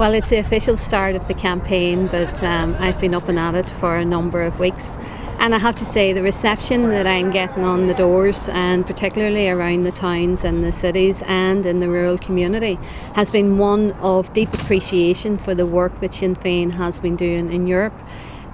Well, it's the official start of the campaign, but I've been up and at it for a number of weeks. And I have to say, the reception that I'm getting on the doors, and particularly around the towns and the cities and in the rural community, has been one of deep appreciation for the work that Sinn Féin has been doing in Europe.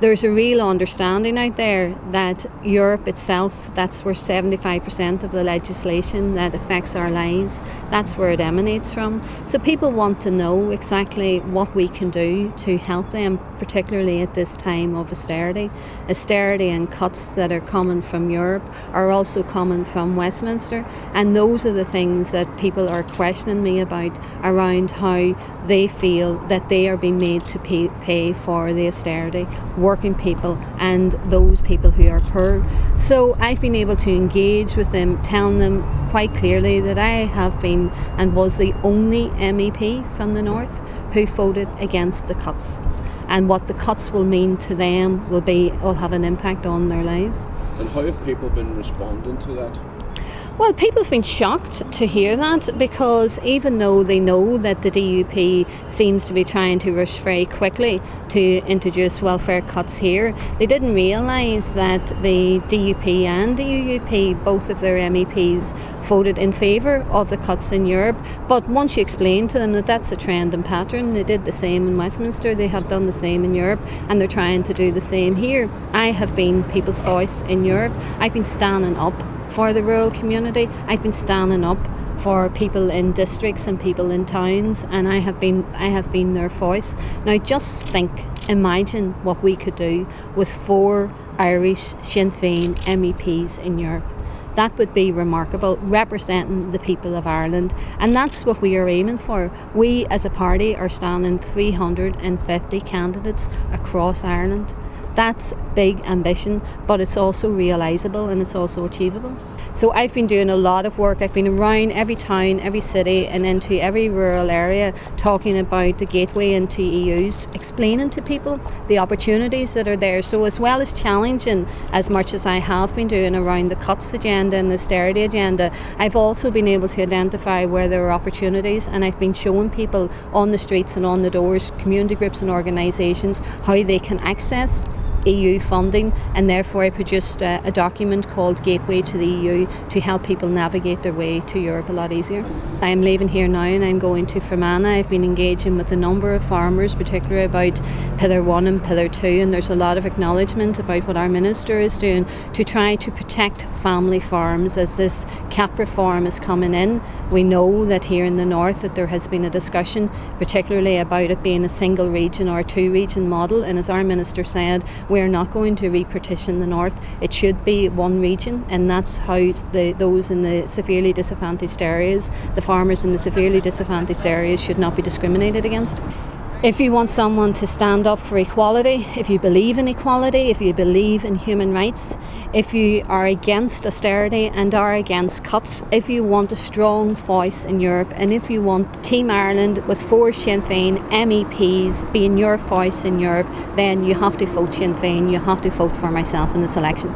There's a real understanding out there that Europe itself, that's where 75% of the legislation that affects our lives, that's where it emanates from. So people want to know exactly what we can do to help them, particularly at this time of austerity. Austerity and cuts that are coming from Europe are also coming from Westminster, and those are the things that people are questioning me about, around how they feel that they are being made to pay for the austerity, working people and those people who are poor. So I've been able to engage with them, telling them quite clearly that I have been and was the only MEP from the north who voted against the cuts, and what the cuts will mean to them will have an impact on their lives. And how have people been responding to that? Well, people have been shocked to hear that, because even though they know that the DUP seems to be trying to rush very quickly to introduce welfare cuts here, they didn't realise that the DUP and the UUP, both of their MEPs, voted in favour of the cuts in Europe. But once you explain to them that that's a trend and pattern, they did the same in Westminster, they have done the same in Europe, and they're trying to do the same here. I have been people's voice in Europe. I've been standing up for the rural community. I've been standing up for people in districts and people in towns, and I have been their voice. Now just imagine what we could do with 4 Irish Sinn Féin MEPs in Europe. That would be remarkable, representing the people of Ireland, and that's what we are aiming for. We as a party are standing 350 candidates across Ireland. That's big ambition, but it's also realisable and it's also achievable. So I've been doing a lot of work. I've been around every town, every city and into every rural area, talking about the gateway into EUs, explaining to people the opportunities that are there. So as well as challenging as much as I have been doing around the cuts agenda and the austerity agenda, I've also been able to identify where there are opportunities, and I've been showing people on the streets and on the doors, community groups and organisations, how they can access EU funding, and therefore I produced a document called Gateway to the EU to help people navigate their way to Europe a lot easier. I am leaving here now and I'm going to Fermanagh. I've been engaging with a number of farmers, particularly about Pillar 1 and Pillar 2, and there's a lot of acknowledgement about what our Minister is doing to try to protect family farms as this CAP reform is coming in. We know that here in the north that there has been a discussion, particularly about it being a single region or a 2-region model, and as our Minister said, we're not going to repartition the north. It should be one region, and that's how those in the severely disadvantaged areas, the farmers in the severely disadvantaged areas, should not be discriminated against. If you want someone to stand up for equality, if you believe in equality, if you believe in human rights, if you are against austerity and are against cuts, if you want a strong voice in Europe, and if you want Team Ireland with 4 Sinn Féin MEPs being your voice in Europe, then you have to vote Sinn Féin, you have to vote for myself in this election.